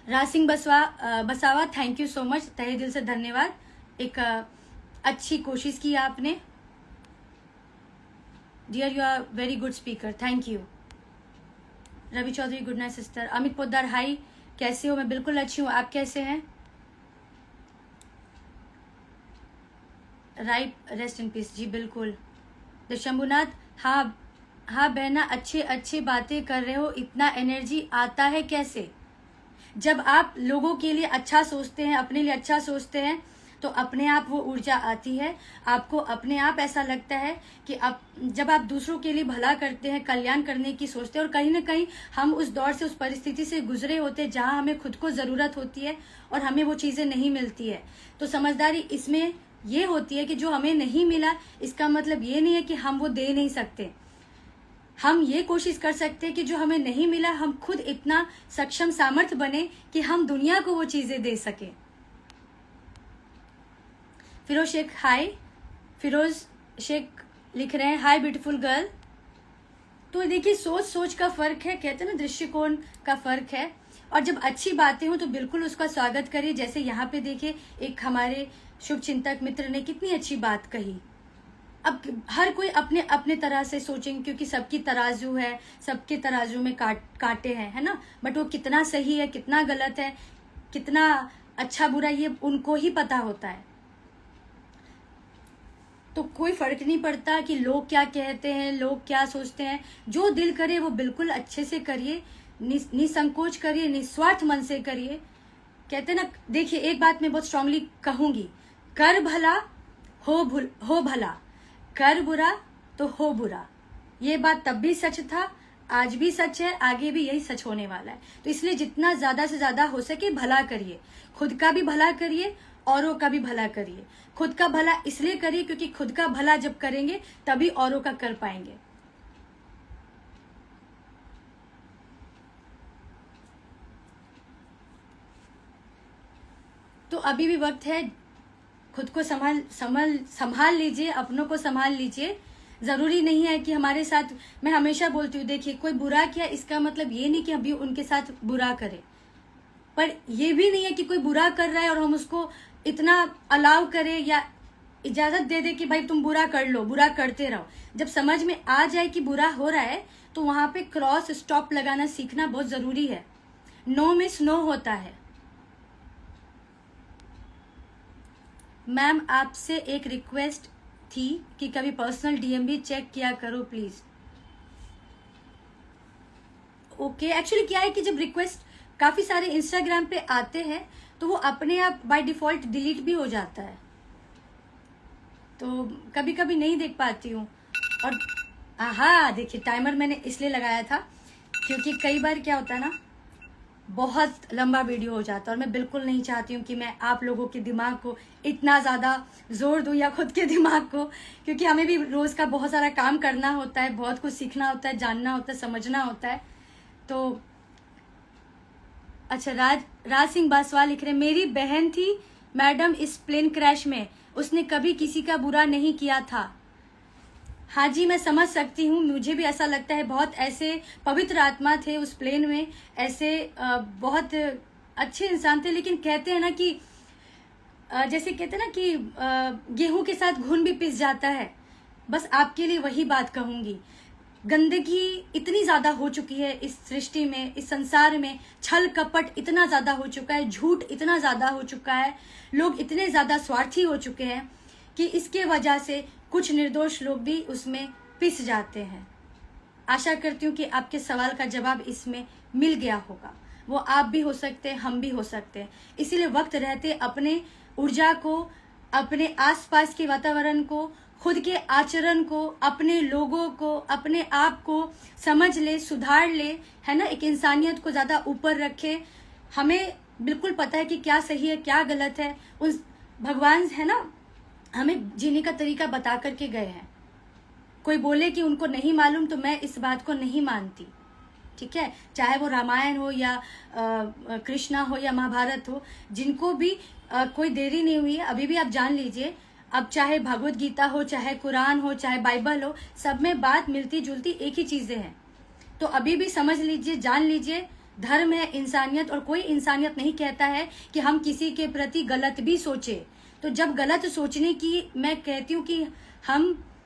Speaker 1: राज सिंह बसावा, थैंक यू सो मच, तहे दिल से धन्यवाद, एक अच्छी कोशिश की आपने। Dear, you are very good speaker, thank you. Ravi Chaudhary, good night sister. Amit Poddar, hi, कैसे हो? मैं बिल्कुल अच्छी हूँ, आप कैसे हैं? राइट, रेस्ट इन पीस, जी बिल्कुल। शंभुनाथ, हाँ बहना, अच्छे बातें कर रहे हो, इतना एनर्जी आता है कैसे? जब आप लोगों के लिए अच्छा सोचते हैं, अपने लिए अच्छा सोचते हैं, तो अपने आप वो ऊर्जा आती है, आपको अपने आप ऐसा लगता है कि जब आप दूसरों के लिए भला करते हैं, कल्याण करने की सोचते हैं, और कहीं ना कहीं हम उस दौर से, उस परिस्थिति से गुजरे होते हैं जहां हमें खुद को जरूरत होती है और हमें वो चीजें नहीं मिलती है, तो समझदारी इसमें ये होती है कि जो हमें नहीं मिला, इसका मतलब ये नहीं है कि हम वो दे नहीं सकते। हम ये कोशिश कर सकते हैं कि जो हमें नहीं मिला, हम खुद इतना सक्षम, सामर्थ्य बने कि हम दुनिया को वो चीजें दे सके। फिरोज शेख, हाय। फिरोज शेख लिख रहे हैं, हाय ब्यूटीफुल गर्ल। तो देखिए, सोच का फर्क है, कहते हैं ना, दृष्टिकोण का फर्क है, और जब अच्छी बातें हो तो बिल्कुल उसका स्वागत करिए। जैसे यहाँ पे देखिए, एक हमारे शुभ चिंतक मित्र ने कितनी अच्छी बात कही। अब हर कोई अपने अपने तरह से सोचेंगे, क्योंकि सबकी तराजू है, सबके तराजू में कांटे हैं, है ना, बट वो कितना सही है, कितना गलत है, कितना अच्छा बुरा ये उनको ही पता होता है। तो कोई फर्क नहीं पड़ता कि लोग क्या कहते हैं, लोग क्या सोचते हैं। जो दिल करे वो बिल्कुल अच्छे से करिए, निसंकोच करिए, निस्वार्थ मन से करिए। कहते ना, देखिए एक बात मैं बहुत स्ट्रांगली कहूंगी, कर भला हो भला, कर बुरा तो हो बुरा। ये बात तब भी सच था, आज भी सच है, आगे भी यही सच होने वाला है। तो इसलिए जितना ज्यादा से ज्यादा हो सके भला करिए, खुद का भी भला करिए, औरों का भी भला करिए। खुद का भला इसलिए करिए क्योंकि खुद का भला जब करेंगे तभी औरों का कर पाएंगे। तो अभी भी वक्त है, खुद को संभाल लीजिए, अपनों को संभाल लीजिए। जरूरी नहीं है कि हमारे साथ, मैं हमेशा बोलती हूँ, देखिए कोई बुरा किया इसका मतलब ये नहीं कि अभी उनके साथ बुरा करें, पर ये भी नहीं है कि कोई बुरा कर रहा है और हम उसको इतना अलाउ करें या इजाजत दे दे कि भाई तुम बुरा कर लो, बुरा करते रहो। जब समझ में आ जाए कि बुरा हो रहा है तो वहां पे क्रॉस स्टॉप लगाना सीखना बहुत जरूरी है। नो में स्नो होता है। मैम आपसे एक रिक्वेस्ट थी कि कभी पर्सनल डीएम भी चेक किया करो प्लीज। ओके, एक्चुअली क्या है कि जब रिक्वेस्ट काफी सारे इंस्टाग्राम पे आते हैं तो वो अपने आप बाय डिफॉल्ट डिलीट भी हो जाता है, तो कभी कभी नहीं देख पाती हूँ। और हाँ देखिए, टाइमर मैंने इसलिए लगाया था क्योंकि कई बार क्या होता है ना, बहुत लंबा वीडियो हो जाता है और मैं बिल्कुल नहीं चाहती हूँ कि मैं आप लोगों के दिमाग को इतना ज़्यादा जोर दूँ या खुद के दिमाग को, क्योंकि हमें भी रोज़ का बहुत सारा काम करना होता है, बहुत कुछ सीखना होता है, जानना होता है, समझना होता है। तो अच्छा, राज सिंह बासवाल लिख रहे, मेरी बहन थी मैडम इस प्लेन क्रैश में, उसने कभी किसी का बुरा नहीं किया था। हाँ जी, मैं समझ सकती हूँ, मुझे भी ऐसा लगता है। बहुत ऐसे पवित्र आत्मा थे उस प्लेन में, ऐसे बहुत अच्छे इंसान थे। लेकिन कहते हैं ना कि जैसे कहते हैं ना कि गेहूं के साथ घुन भी पिस जाता है। बस आपके लिए वही बात कहूंगी, गंदगी इतनी ज्यादा हो चुकी है इस सृष्टि में, इस संसार में, छल कपट इतना ज्यादा हो चुका है, झूठ इतना ज्यादा हो चुका है, लोग इतने ज्यादा स्वार्थी हो चुके हैं कि इसके वजह से कुछ निर्दोष लोग भी उसमें पिस जाते हैं। आशा करती हूँ कि आपके सवाल का जवाब इसमें मिल गया होगा। वो आप भी हो सकते हैं, हम भी हो सकते हैं। इसीलिए वक्त रहते अपने ऊर्जा को, अपने आसपास के वातावरण को, खुद के आचरण को, अपने लोगों को, अपने आप को समझ ले, सुधार ले, है ना। एक इंसानियत को ज्यादा ऊपर रखे। हमें बिल्कुल पता है कि क्या सही है क्या गलत है। उस भगवान है ना, हमें जीने का तरीका बता करके गए हैं। कोई बोले कि उनको नहीं मालूम तो मैं इस बात को नहीं मानती, ठीक है। चाहे वो रामायण हो या कृष्णा हो या महाभारत हो, जिनको भी कोई देरी नहीं हुई है, अभी भी आप जान लीजिए। अब चाहे भगवत गीता हो, चाहे कुरान हो, चाहे बाइबल हो, सब में बात मिलती जुलती एक ही चीजें हैं। तो अभी भी समझ लीजिए, जान लीजिए, धर्म है, इंसानियत। और कोई इंसानियत नहीं कहता है कि हम किसी के प्रति गलत भी सोचे। तो जब गलत सोचने की मैं कहती हूँ कि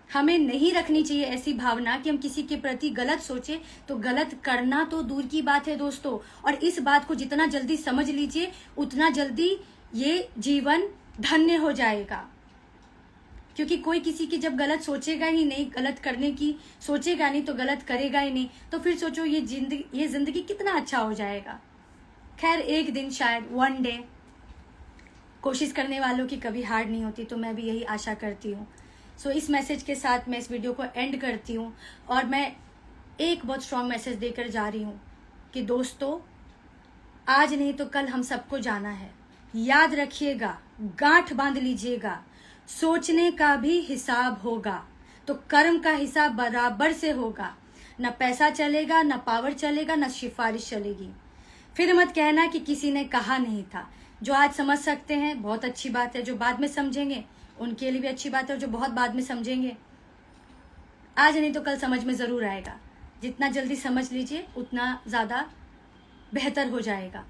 Speaker 1: हमें नहीं रखनी चाहिए ऐसी भावना कि हम किसी के प्रति गलत सोचे, तो गलत करना तो दूर की बात है दोस्तों। और इस बात को जितना जल्दी समझ लीजिए उतना जल्दी ये जीवन धन्य हो जाएगा। क्योंकि कोई किसी की जब गलत सोचेगा ही नहीं, गलत करने की सोचेगा नहीं, तो गलत करेगा ही नहीं, तो फिर सोचो ये जिंदगी कितना अच्छा हो जाएगा। खैर, एक दिन शायद, वन डे, कोशिश करने वालों की कभी हार नहीं होती, तो मैं भी यही आशा करती हूँ। सो इस मैसेज के साथ मैं इस वीडियो को एंड करती हूँ और मैं एक बहुत स्ट्रांग मैसेज देकर जा रही हूँ कि दोस्तों, आज नहीं तो कल हम सबको जाना है। याद रखिएगा, गांठ बांध लीजिएगा, सोचने का भी हिसाब होगा तो कर्म का हिसाब बराबर से होगा। न पैसा चलेगा, न पावर चलेगा, न सिफारिश चलेगी। फिर मत कहना कि किसी ने कहा नहीं था। जो आज समझ सकते हैं बहुत अच्छी बात है, जो बाद में समझेंगे उनके लिए भी अच्छी बात है, और जो बहुत बाद में समझेंगे, आज नहीं तो कल समझ में जरूर आएगा। जितना जल्दी समझ लीजिए उतना ज्यादा बेहतर हो जाएगा।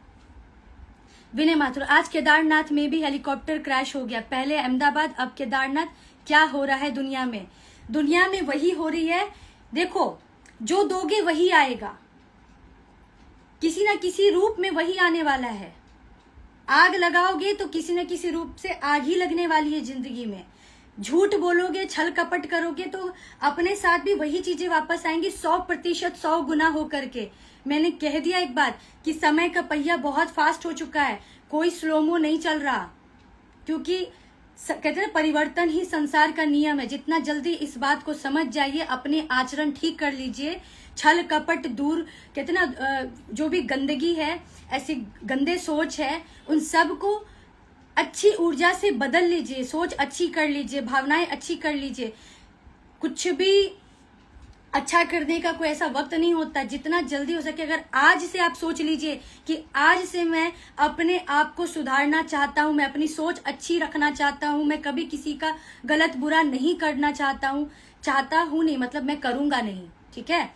Speaker 1: विनय माथुर, आज केदारनाथ में भी हेलीकॉप्टर क्रैश हो गया। पहले अहमदाबाद, अब केदारनाथ। क्या हो रहा है दुनिया में? दुनिया में वही हो रही है। देखो, जो दोगे वही आएगा, किसी ना किसी रूप में वही आने वाला है। आग लगाओगे तो किसी न किसी रूप से आग ही लगने वाली है जिंदगी में। झूठ बोलोगे, छल कपट करोगे तो अपने साथ भी वही चीजें वापस आएंगी 100% 100 गुना होकर के। मैंने कह दिया एक बात कि समय का पहिया बहुत फास्ट हो चुका है, कोई स्लोमो नहीं चल रहा, क्योंकि कहते हैं परिवर्तन ही संसार का नियम है। जितना जल्दी इस बात को समझ जाइए, अपने आचरण ठीक कर लीजिए, छल कपट दूर, कहते ना जो भी गंदगी है, ऐसी गंदे सोच है, उन सब को अच्छी ऊर्जा से बदल लीजिए, सोच अच्छी कर लीजिए, भावनाएं अच्छी कर लीजिए। कुछ भी अच्छा करने का कोई ऐसा वक्त नहीं होता। जितना जल्दी हो सके अगर आज से आप सोच लीजिए कि आज से मैं अपने आप को सुधारना चाहता हूं, मैं अपनी सोच अच्छी रखना चाहता हूं, मैं कभी किसी का गलत बुरा नहीं करना चाहता हूं नहीं मतलब मैं करूंगा नहीं, ठीक है,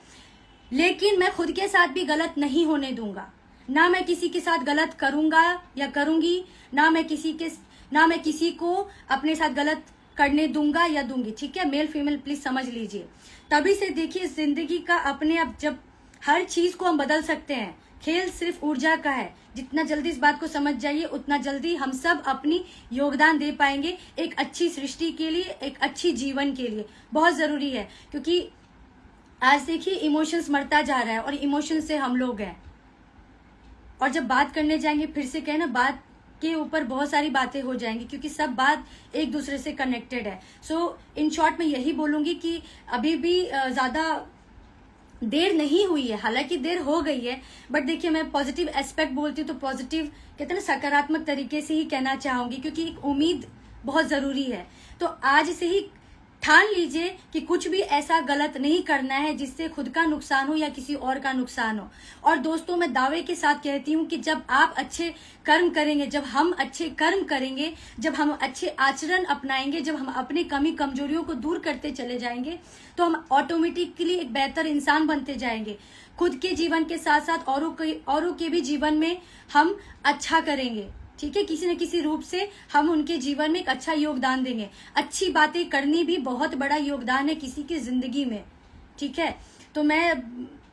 Speaker 1: लेकिन मैं खुद के साथ भी गलत नहीं होने दूंगा। ना मैं किसी के साथ गलत करूंगा या करूंगी, ना मैं किसी को अपने साथ गलत करने दूंगा या दूंगी, ठीक है। मेल फीमेल प्लीज समझ लीजिए। तभी से देखिए जिंदगी का अपने आप जब हर चीज को हम बदल सकते हैं, खेल सिर्फ ऊर्जा का है। जितना जल्दी इस बात को समझ जाइए उतना जल्दी हम सब अपनी योगदान दे पाएंगे एक अच्छी सृष्टि के लिए, एक अच्छी जीवन के लिए। बहुत जरूरी है, क्योंकि आज देखिए इमोशंस मरता जा रहा है और इमोशन से हम लोग हैं। और जब बात करने जाएंगे, फिर से कहे ना, बात के ऊपर बहुत सारी बातें हो जाएंगी, क्योंकि सब बात एक दूसरे से कनेक्टेड है। सो इन शॉर्ट मैं यही बोलूंगी कि अभी भी ज्यादा देर नहीं हुई है, हालांकि देर हो गई है, बट देखिए मैं पॉजिटिव एस्पेक्ट बोलती हूँ तो पॉजिटिव कहते हैं ना, सकारात्मक तरीके से ही कहना चाहूंगी, क्योंकि एक उम्मीद बहुत जरूरी है। तो आज से ही ठान लीजिए कि कुछ भी ऐसा गलत नहीं करना है जिससे खुद का नुकसान हो या किसी और का नुकसान हो। और दोस्तों मैं दावे के साथ कहती हूँ कि जब आप अच्छे कर्म करेंगे, जब हम अच्छे कर्म करेंगे, जब हम अच्छे आचरण अपनाएंगे, जब हम अपनी कमी कमजोरियों को दूर करते चले जाएंगे, तो हम ऑटोमेटिकली एक बेहतर इंसान बनते जाएंगे। खुद के जीवन के साथ साथ औरों के भी जीवन में हम अच्छा करेंगे, ठीक है। किसी न किसी रूप से हम उनके जीवन में एक अच्छा योगदान देंगे। अच्छी बातें करनी भी बहुत बड़ा योगदान है किसी की जिंदगी में, ठीक है। तो मैं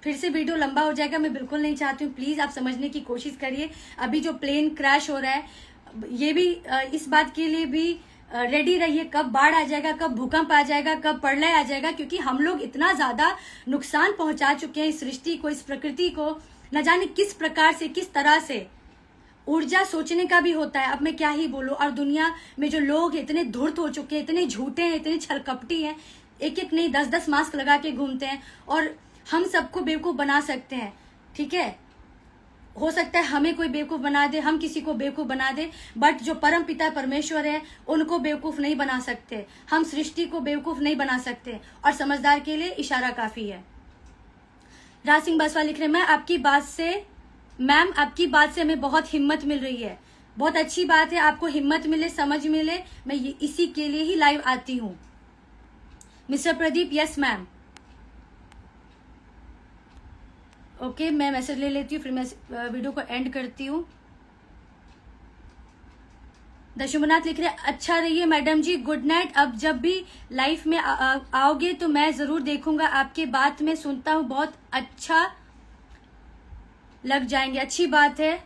Speaker 1: फिर से वीडियो लंबा हो जाएगा, मैं बिल्कुल नहीं चाहती हूँ, प्लीज आप समझने की कोशिश करिए। अभी जो प्लेन क्रैश हो रहा है, ये भी इस बात के लिए भी रेडी रहिए, कब बाढ़ आ जाएगा, कब भूकंप आ जाएगा, कब प्रलय आ जाएगा, क्योंकि हम लोग इतना ज्यादा नुकसान पहुंचा चुके हैं इस सृष्टि को, इस प्रकृति को, न जाने किस प्रकार से, किस तरह से। ऊर्जा सोचने का भी होता है, अब मैं क्या ही बोलूं। और दुनिया में जो लोग इतने धूर्त हो चुके हैं, इतने झूठे हैं, इतने छलकपटी हैं, एक एक नहीं 10-10 मास्क लगा के घूमते हैं और हम सबको बेवकूफ बना सकते हैं, ठीक है। हो सकता है हमें कोई बेवकूफ बना दे, हम किसी को बेवकूफ बना दे, बट जो परम पिता परमेश्वर है उनको बेवकूफ नहीं बना सकते, हम सृष्टि को बेवकूफ नहीं बना सकते। और समझदार के लिए इशारा काफी है। राज सिंह बसवा लिख रहे हैं, मैम आपकी बात से हमें बहुत हिम्मत मिल रही है। बहुत अच्छी बात है, आपको हिम्मत मिले, समझ मिले, मैं इसी के लिए ही लाइव आती हूँ। Mister Pradeep, yes ma'am. Okay, मैं मैसेज ले लेती हूँ, फिर मैं वीडियो को एंड करती हूँ। दशुमनाथ लिख रहे हैं, अच्छा रहिए मैडम जी, गुड नाइट। अब जब भी लाइफ में आओगे तो मैं जरूर देखूंगा, आपके बात में सुनता हूँ, बहुत अच्छा लग जाएंगे। अच्छी बात है।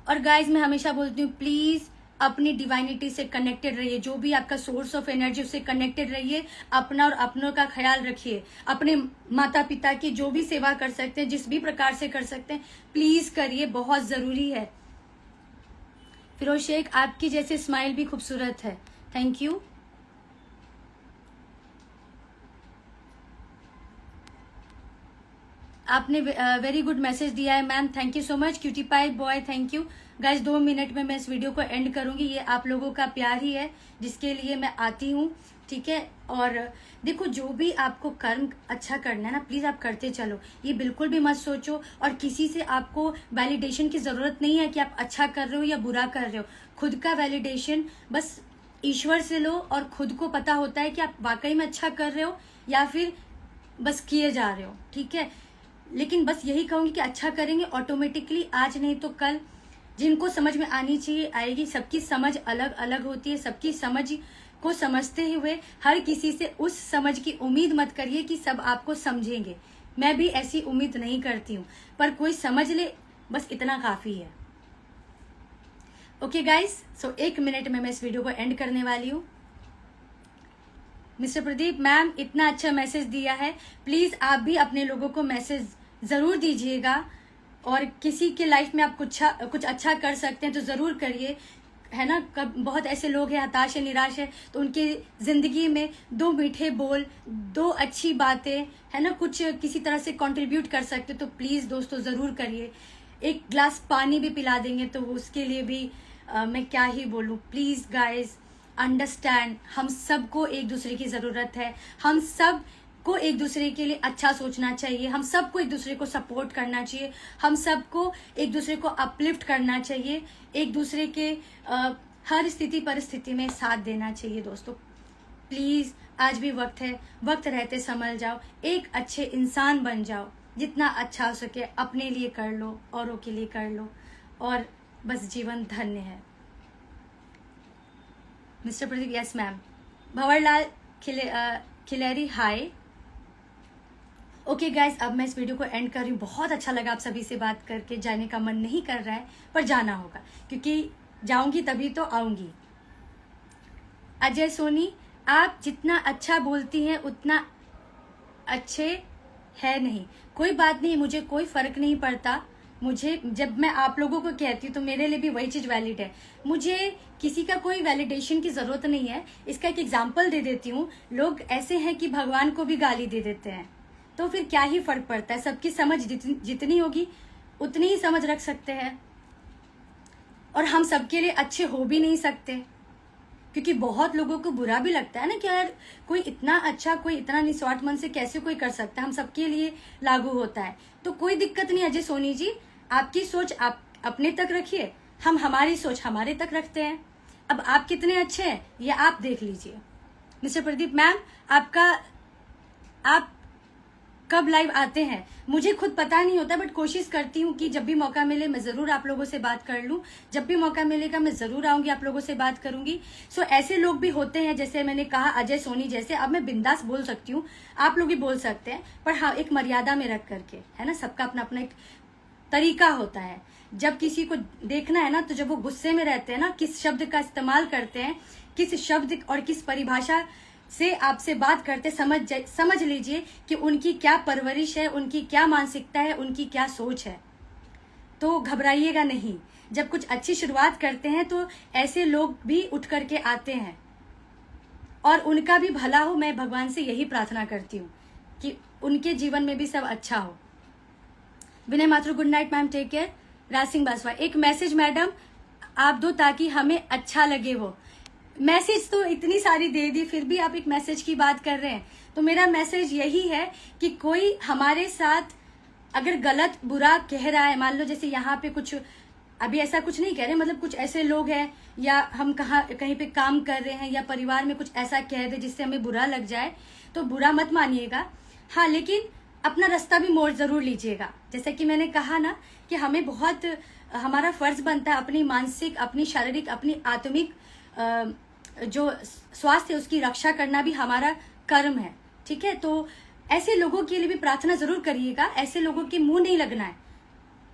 Speaker 1: और गाइज मैं हमेशा बोलती हूँ, प्लीज अपनी डिवाइनिटी से कनेक्टेड रहिए, जो भी आपका सोर्स ऑफ एनर्जी उससे कनेक्टेड रहिए, अपना और अपनों का ख्याल रखिए, अपने माता पिता की जो भी सेवा कर सकते हैं, जिस भी प्रकार से कर सकते हैं, प्लीज करिए, बहुत जरूरी है। फिरोज शेख, आपकी जैसे स्माइल भी खूबसूरत है, थैंक यू। आपने वेरी गुड मैसेज दिया है ma'am, thank you so much. Cutie pie boy, thank you. Guys 2 minute में मैं इस वीडियो को एंड करूंगी, ये आप लोगों का प्यार ही है जिसके लिए मैं आती हूँ, ठीक है। और देखो, जो भी आपको कर्म अच्छा करना है ना, प्लीज आप करते चलो, ये बिल्कुल भी मत सोचो और किसी से आपको वैलिडेशन की जरूरत नहीं है कि आप अच्छा कर रहे हो या बुरा कर रहे हो। खुद का वैलिडेशन बस ईश्वर से लो और खुद को पता होता है कि आप वाकई में अच्छा कर रहे हो या फिर बस किए जा रहे हो, ठीक है। लेकिन बस यही कहूंगी कि अच्छा करेंगे ऑटोमेटिकली, आज नहीं तो कल। जिनको समझ में आनी चाहिए आएगी। सबकी समझ अलग अलग होती है, सबकी समझ को समझते हुए हर किसी से उस समझ की उम्मीद मत करिए कि सब आपको समझेंगे। मैं भी ऐसी उम्मीद नहीं करती हूँ, पर कोई समझ ले बस इतना काफ़ी है। ओके गाइस, सो 1 मिनट में मैं इस वीडियो को एंड करने वाली हूँ। मिस्टर प्रदीप मैम इतना अच्छा मैसेज दिया है, प्लीज़ आप भी अपने लोगों को मैसेज ज़रूर दीजिएगा, और किसी के लाइफ में आप कुछ अच्छा कर सकते हैं तो ज़रूर करिए, है ना। कब बहुत ऐसे लोग हैं हताश है, निराश है, तो उनकी ज़िंदगी में 2 मीठे बोल, 2 अच्छी बातें, है ना, कुछ किसी तरह से कंट्रीब्यूट कर सकते तो प्लीज़ दोस्तों ज़रूर करिए। 1 ग्लास पानी भी पिला देंगे तो उसके लिए भी मैं क्या ही बोलूँ। प्लीज़ गाइज अंडरस्टैंड, हम सबको एक दूसरे की ज़रूरत है, हम सब को एक दूसरे के लिए अच्छा सोचना चाहिए, हम सबको एक दूसरे को सपोर्ट करना चाहिए, हम सबको एक दूसरे को अपलिफ्ट करना चाहिए, एक दूसरे के हर स्थिति परिस्थिति में साथ देना चाहिए। दोस्तों प्लीज़ आज भी वक्त है, वक्त रहते संभल जाओ, एक अच्छे इंसान बन जाओ, जितना अच्छा हो सके अपने लिए कर लो, औरों के लिए कर लो, और बस जीवन धन्य है। Mister Pradeep yes ma'am. Bhanwarlal Khileri hi. Okay guys, अब मैं इस वीडियो को एंड कर रही हूँ। बहुत अच्छा लगा आप सभी से बात करके, जाने का मन नहीं कर रहा है पर जाना होगा, क्योंकि जाऊंगी तभी तो आऊंगी। अजय सोनी, आप जितना अच्छा बोलती हैं उतना अच्छे है नहीं। कोई बात नहीं, मुझे कोई फर्क नहीं पड़ता। मुझे जब मैं आप लोगों को कहती हूँ तो मेरे लिए भी वही चीज़ वैलिड है, मुझे किसी का कोई वैलिडेशन की ज़रूरत नहीं है। इसका एक एग्जाम्पल दे देती हूँ। लोग ऐसे हैं कि भगवान को भी गाली दे देते हैं, तो फिर क्या ही फर्क पड़ता है। सबकी समझ जितनी होगी उतनी ही समझ रख सकते हैं, और हम सबके लिए अच्छे हो भी नहीं सकते, क्योंकि बहुत लोगों को बुरा भी लगता है ना कि यार कोई इतना अच्छा, कोई इतना निस्वार्थ मन से कैसे कोई कर सकता है। हम सबके लिए लागू होता है, तो कोई दिक्कत नहीं। अजय सोनी जी, आपकी सोच आप अपने तक रखिए, हम हमारी सोच हमारे तक रखते हैं। अब आप कितने अच्छे हैं ये आप देख लीजिए। मिस्टर प्रदीप मैम, आप कब लाइव आते हैं मुझे खुद पता नहीं होता, बट कोशिश करती हूँ कि जब भी मौका मिले मैं ज़रूर आप लोगों से बात कर लूँ। जब भी मौका मिलेगा मैं ज़रूर आऊँगी, आप लोगों से बात करूँगी। सो ऐसे लोग भी होते हैं, जैसे मैंने कहा अजय सोनी जैसे। अब मैं बिंदास बोल सकती हूँ, आप लोग भी बोल सकते हैं, पर हाँ एक मर्यादा में रख करके, है ना। सबका अपना अपना एक तरीका होता है। जब किसी को देखना है ना, तो जब वो गुस्से में रहते हैं ना, किस शब्द का इस्तेमाल करते हैं, किस शब्द और किस परिभाषा से आपसे बात करते, समझ लीजिए कि उनकी क्या परवरिश है, उनकी क्या मानसिकता है, उनकी क्या सोच है। तो घबराइएगा नहीं। जब कुछ अच्छी शुरुआत करते हैं तो ऐसे लोग भी उठ करके आते हैं, और उनका भी भला हो। मैं भगवान से यही प्रार्थना करती हूँ कि उनके जीवन में भी सब अच्छा हो। Vinay Mathur, good night ma'am, take care. Raj Singh Baswa, एक मैसेज मैडम आप दो ताकि हमें अच्छा लगे। वो मैसेज तो इतनी सारी दे दी, फिर भी आप एक मैसेज की बात कर रहे हैं। तो मेरा मैसेज यही है कि कोई हमारे साथ अगर गलत बुरा कह रहा है, मान लो जैसे यहाँ पे कुछ, अभी ऐसा कुछ नहीं कह रहे, मतलब कुछ ऐसे लोग हैं, या हम कहीं पे काम कर रहे हैं, या परिवार में कुछ ऐसा कह दे जिससे हमें बुरा लग जाए, तो बुरा मत मानिएगा। हाँ, लेकिन अपना रास्ता भी मोड़ जरूर लीजिएगा। जैसे कि मैंने कहा ना कि हमें बहुत, हमारा फर्ज बनता है अपनी मानसिक, अपनी शारीरिक, अपनी आत्मिक जो स्वास्थ्य है उसकी रक्षा करना भी हमारा कर्म है, ठीक है। तो ऐसे लोगों के लिए भी प्रार्थना जरूर करिएगा, ऐसे लोगों के मुंह नहीं लगना है,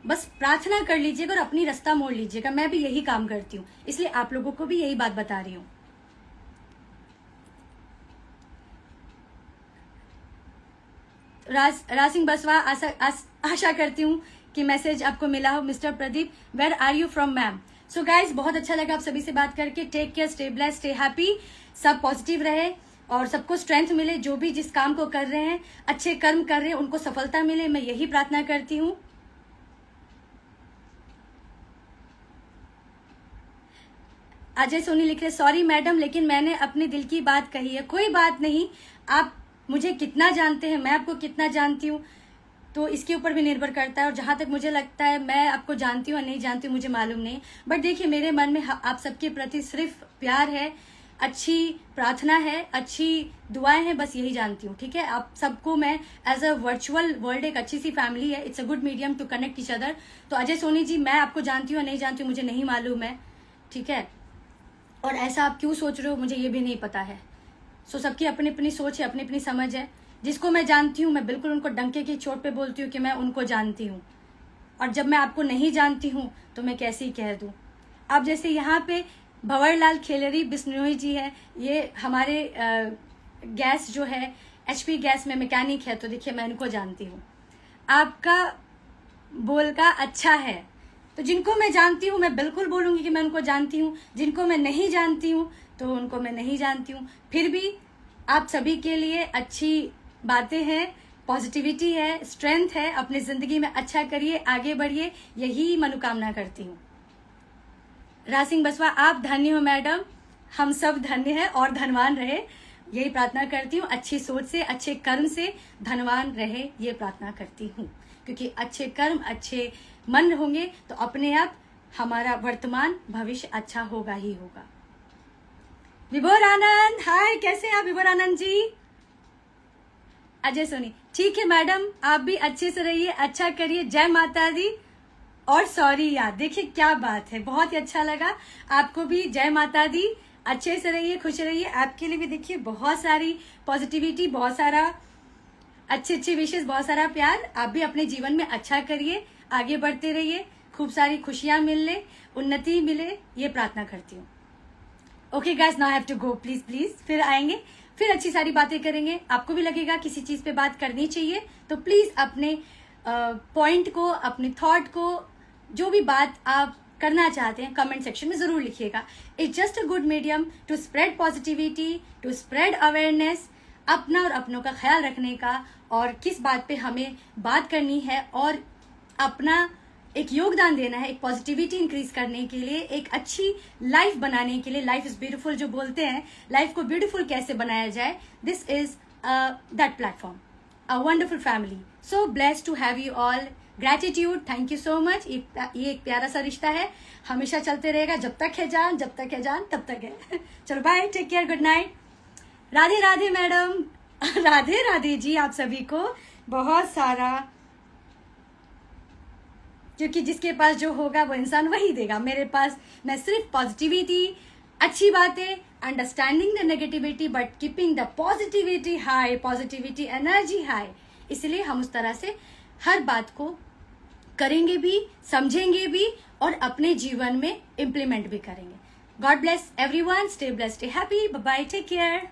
Speaker 1: बस प्रार्थना कर लीजिएगा और अपनी रास्ता मोड़ लीजिएगा। मैं भी यही काम करती हूँ, इसलिए आप लोगों को भी यही बात बता रही हूँ। राज सिंह बसवा, आशा करती हूँ कि मैसेज आपको मिला हो। Mister Pradeep, where are you from ma'am. So guys, बहुत अच्छा लगा आप सभी से बात करके। Take care, stay blessed, stay happy, सब पॉजिटिव रहे और सबको स्ट्रेंथ मिले। जो भी जिस काम को कर रहे हैं, अच्छे कर्म कर रहे हैं, उनको सफलता मिले, मैं यही प्रार्थना करती हूँ। अजय सोनी लिख रहे, सॉरी मैडम लेकिन मैंने अपने दिल की बात कही है। कोई बात नहीं, आप मुझे कितना जानते हैं, मैं आपको कितना जानती हूँ, तो इसके ऊपर भी निर्भर करता है। और जहाँ तक मुझे लगता है, मैं आपको जानती हूँ या नहीं जानती हूँ मुझे मालूम नहीं, बट देखिए मेरे मन में आप सबके प्रति सिर्फ प्यार है, अच्छी प्रार्थना है, अच्छी दुआएं हैं, बस यही जानती हूँ, ठीक है। आप सबको मैं एज अ वर्चुअल वर्ल्ड, एक अच्छी सी फैमिली है, it's a good medium to connect each other. तो अजय सोनी जी, मैं आपको जानती हूँ या नहीं जानती हूँ मुझे नहीं मालूम है, ठीक है। और ऐसा आप क्यों सोच रहे हो मुझे ये भी नहीं पता है। सो सबकी अपनी अपनी सोच है, अपनी अपनी समझ है। जिसको मैं जानती हूँ मैं बिल्कुल उनको डंके की चोट पे बोलती हूँ कि मैं उनको जानती हूँ, और जब मैं आपको नहीं जानती हूँ तो मैं कैसे ही कह दूँ। अब जैसे यहाँ पे भंवरलाल खेलरी बिश्नोई जी है, ये हमारे गैस जो है HP गैस में मैकेनिक है, तो देखिए मैं इनको जानती हूँ। आपका बोल का अच्छा है, तो जिनको मैं जानती हूँ मैं बिल्कुल बोलूँगी कि मैं उनको जानती हूँ, जिनको मैं नहीं जानती हूँ तो उनको मैं नहीं जानती हूँ। फिर भी आप सभी के लिए अच्छी बातें हैं, पॉजिटिविटी है, स्ट्रेंथ है, अपनी ज़िंदगी में अच्छा करिए, आगे बढ़िए, यही मनोकामना करती हूँ। रासिंग बसवा, आप धन्य हो मैडम, हम सब धन्य हैं और धनवान रहे, यही प्रार्थना करती हूँ। अच्छी सोच से, अच्छे कर्म से धनवान रहे, ये प्रार्थना करती हूँ, क्योंकि अच्छे कर्म, अच्छे मन होंगे तो अपने आप हमारा वर्तमान भविष्य अच्छा होगा ही होगा। विभोर आनंद, हाय, कैसे हैं आप विभोर आनंद जी? अजय सोनी, ठीक है मैडम, आप भी अच्छे से रहिए, अच्छा करिए, जय माता दी। और सॉरी यार, देखिए क्या बात है, बहुत ही अच्छा लगा। आपको भी जय माता दी, अच्छे से रहिए, खुश रहिए। आपके लिए भी देखिए बहुत सारी पॉजिटिविटी, बहुत सारा अच्छे विशेष, बहुत सारा प्यार। आप भी अपने जीवन में अच्छा करिए, आगे बढ़ते रहिए, खूब सारी खुशियां मिले, उन्नति मिले, ये प्रार्थना करती हूँ। Okay guys, now I have to go, please please, फिर आएंगे, फिर अच्छी सारी बातें करेंगे। आपको भी लगेगा किसी चीज पे बात करनी चाहिए तो प्लीज अपने पॉइंट को, अपने थॉट को, जो भी बात आप करना चाहते हैं कमेंट सेक्शन में जरूर लिखिएगा। It's just a good medium to spread positivity, to spread awareness, अपना और अपनों का ख्याल रखने का, और किस बात पे हमें बात करनी है और अपना एक योगदान देना है, एक पॉजिटिविटी इंक्रीज करने के लिए, एक अच्छी लाइफ बनाने के लिए। लाइफ इज ब्यूटीफुल जो बोलते हैं, लाइफ को ब्यूटीफुल कैसे बनाया जाए, this is that platform, a wonderful family. So blessed to have you all, gratitude, thank you so much. ये एक प्यारा सा रिश्ता है, हमेशा चलते रहेगा, जब तक है जान, जब तक है जान तब तक है। चलो bye, take care, good night. Radhe Radhe madam, Radhe Radhe ji, आप सभी को बहुत सारा, क्योंकि जिसके पास जो होगा वो इंसान वही देगा। मेरे पास मैं सिर्फ पॉजिटिविटी, अच्छी बातें, understanding the negativity but keeping the positivity high, positivity energy high, इसलिए हम उस तरह से हर बात को करेंगे भी, समझेंगे भी और अपने जीवन में इम्प्लीमेंट भी करेंगे। God bless everyone, stay blessed, stay happy, bye bye, take care.